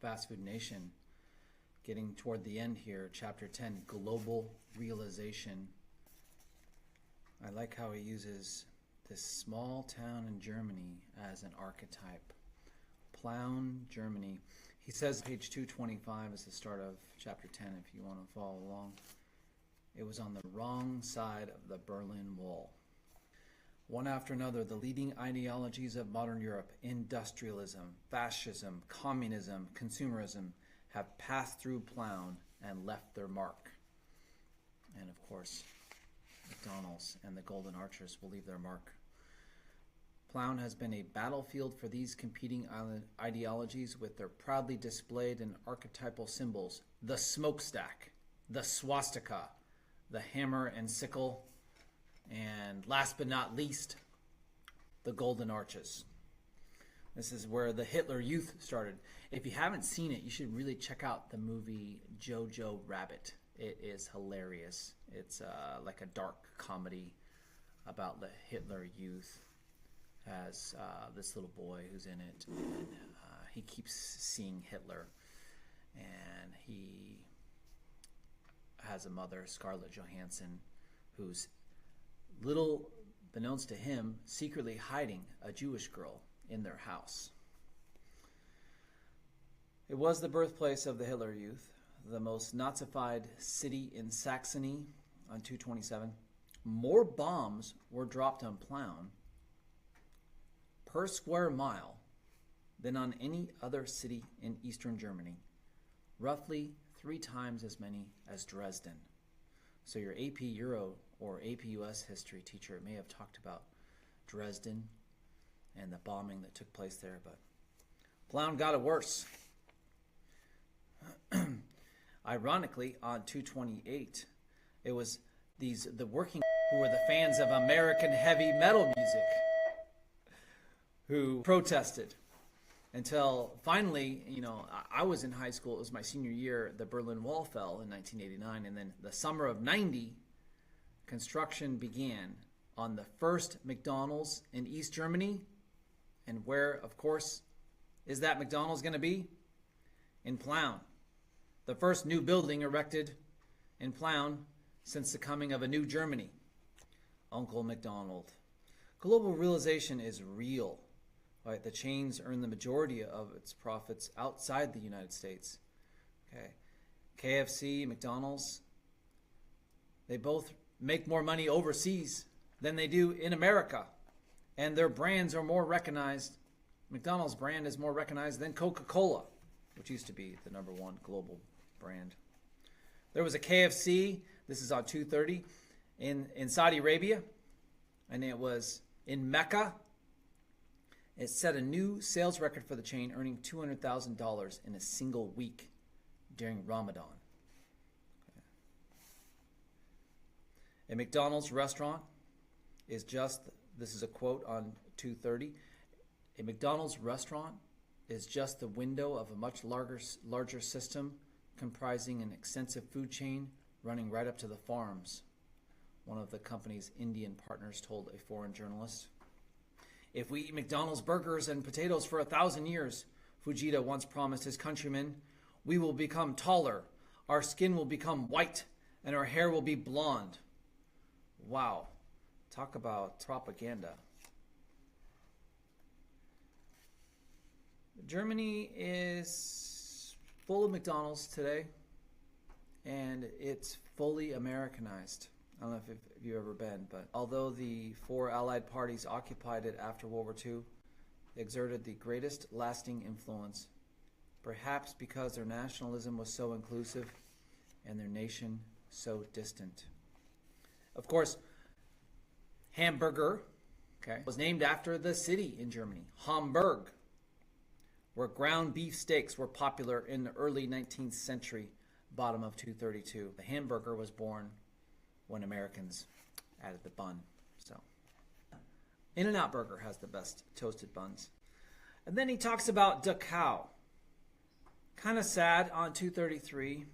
Fast Food Nation. Getting toward the end here, chapter 10, Global Realization. I like how he uses this small town in Germany as an archetype. Plauen, Germany. He says page 225 is the start of chapter 10 if you want to follow along. It was on the wrong side of the Berlin Wall. One after another, the leading ideologies of modern Europe, industrialism, fascism, communism, consumerism, have passed through Plauen and left their mark. And of course, McDonald's and the Golden Arches will leave their mark. Plauen has been a battlefield for these competing ideologies with their proudly displayed and archetypal symbols: the smokestack, the swastika, the hammer and sickle, and last but not least, the Golden Arches. This is where the Hitler Youth started. If you haven't seen it, you should really check out the movie Jojo Rabbit. It is hilarious. It's like a dark comedy about the Hitler Youth. Has this little boy who's in it, and he keeps seeing Hitler, and he has a mother, Scarlett Johansson, who's little beknownst to him, secretly hiding a Jewish girl in their house. It was the birthplace of the Hitler Youth, the most Nazified city in Saxony on 227. More bombs were dropped on Plauen per square mile than on any other city in Eastern Germany. Roughly 3 times as many as Dresden. So your AP Euro or AP US history teacher may have talked about Dresden and the bombing that took place there, but Plauen got it worse. Ironically, on 228, it was the working who were the fans of American heavy metal music who protested until finally, I was in high school. It was my senior year. The Berlin Wall fell in 1989, and then the summer of 90, construction began on the first McDonald's in East Germany. And where, of course, is that McDonald's going to be? In Plauen. The first new building erected in Plauen since the coming of a new Germany. Uncle McDonald. Global realization is real. Right? The chains earn the majority of its profits outside the United States. Okay. KFC, McDonald's, they both make more money overseas than they do in America. And their brands are more recognized. McDonald's brand is more recognized than Coca-Cola, which used to be the #1 global brand. There was a KFC, this is on 230, in Saudi Arabia, and it was in Mecca. It set a new sales record for the chain, earning $200,000 in a single week during Ramadan. A McDonald's restaurant is just, this is a quote on 230, a McDonald's restaurant is just the window of a much larger system comprising an extensive food chain running right up to the farms, one of the company's Indian partners told a foreign journalist. If we eat McDonald's burgers and potatoes for 1,000 years, Fujita once promised his countrymen, we will become taller, our skin will become white, and our hair will be blonde. Wow. Talk about propaganda. Germany is full of McDonald's today, and it's fully Americanized. I don't know if you've ever been, but although the 4 Allied parties occupied it after World War II, they exerted the greatest lasting influence, perhaps because their nationalism was so inclusive and their nation so distant. Of course, Hamburger, was named after the city in Germany, Hamburg, where ground beef steaks were popular in the early 19th century, bottom of 232. The hamburger was born when Americans added the bun. So, In-N-Out Burger has the best toasted buns. And then he talks about Dachau. Kind of sad on 233.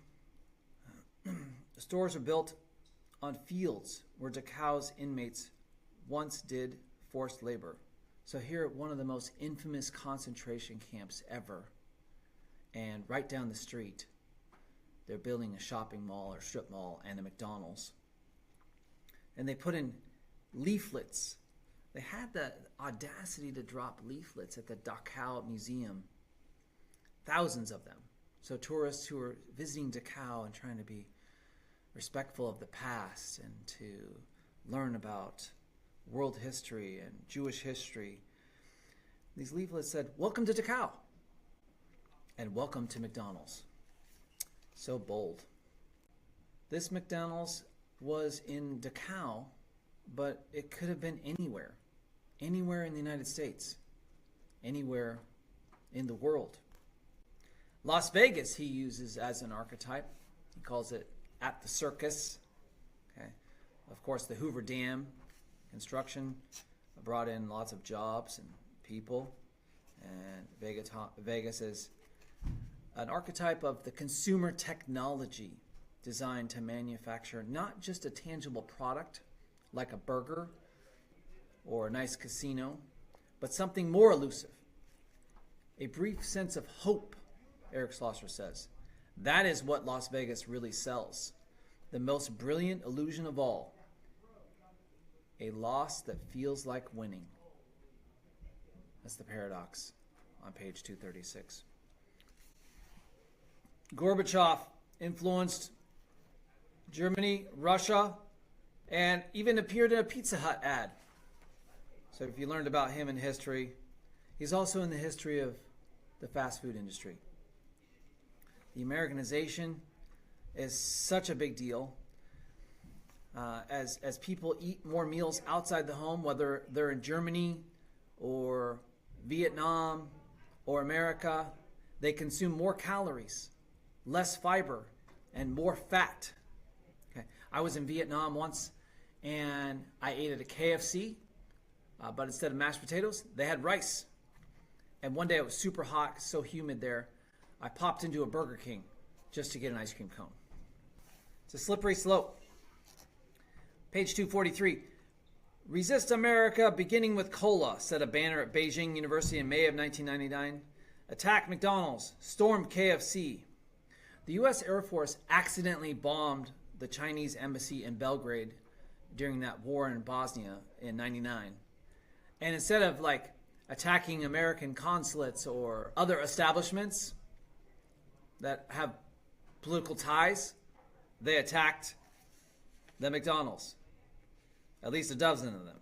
The stores are built on fields where Dachau's inmates once did forced labor. So here, one of the most infamous concentration camps ever And right down the street, they're building a shopping mall or strip mall and a McDonald's. And they put in leaflets. They had the audacity to drop leaflets at the Dachau Museum. Thousands of them. So tourists who are visiting Dachau and trying to be respectful of the past and to learn about world history and Jewish history. These leaflets said, "Welcome to Dachau," and "Welcome to McDonald's." So bold. This McDonald's was in Dachau, but it could have been anywhere. Anywhere in the United States. Anywhere in the world. Las Vegas he uses as an archetype. He calls it "at the circus." Okay. Of course, the Hoover Dam construction brought in lots of jobs and people. And Vegas is an archetype of the consumer technology designed to manufacture not just a tangible product like a burger or a nice casino, but something more elusive. A brief sense of hope, Eric Schlosser says. That is what Las Vegas really sells. The most brilliant illusion of all. A loss that feels like winning. That's the paradox on page 236. Gorbachev influenced Germany, Russia, and even appeared in a Pizza Hut ad. So if you learned about him in history, he's also in the history of the fast food industry. The Americanization is such a big deal. As people eat more meals outside the home, whether they're in Germany or Vietnam or America, they consume more calories, less fiber, and more fat. Okay. I was in Vietnam once, and I ate at a KFC, but instead of mashed potatoes, they had rice. And one day it was super hot, so humid there, I popped into a Burger King just to get an ice cream cone. It's a slippery slope. Page 243. "Resist America, beginning with cola," said a banner at Beijing University in May of 1999. "Attack McDonald's, storm KFC." The U.S. Air Force accidentally bombed the Chinese embassy in Belgrade during that war in Bosnia in 99. And instead of attacking American consulates or other establishments that have political ties, they attacked the McDonald's. At least a dozen of them.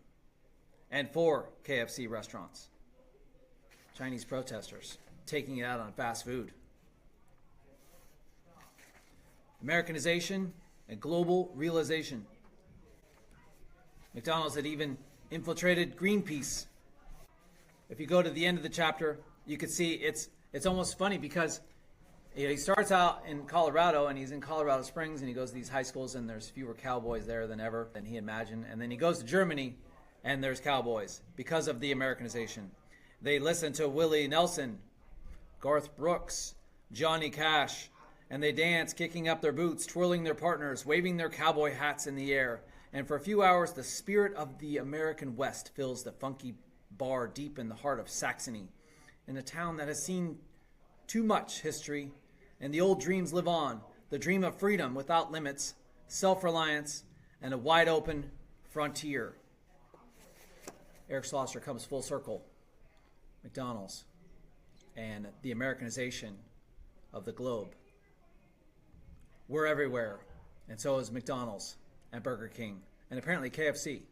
And 4 KFC restaurants. Chinese protesters taking it out on fast food. Americanization and global realization. McDonald's had even infiltrated Greenpeace. If you go to the end of the chapter, you can see it's almost funny because he starts out in Colorado, and he's in Colorado Springs, and he goes to these high schools, and there's fewer cowboys there than ever than he imagined. And then he goes to Germany, and there's cowboys because of the Americanization. They listen to Willie Nelson, Garth Brooks, Johnny Cash, and they dance, kicking up their boots, twirling their partners, waving their cowboy hats in the air. And for a few hours, the spirit of the American West fills the funky bar deep in the heart of Saxony, in a town that has seen too much history. And the old dreams live on, the dream of freedom without limits, self-reliance, and a wide-open frontier. Eric Schlosser comes full circle. McDonald's and the Americanization of the globe. We're everywhere, and so is McDonald's and Burger King, and apparently KFC.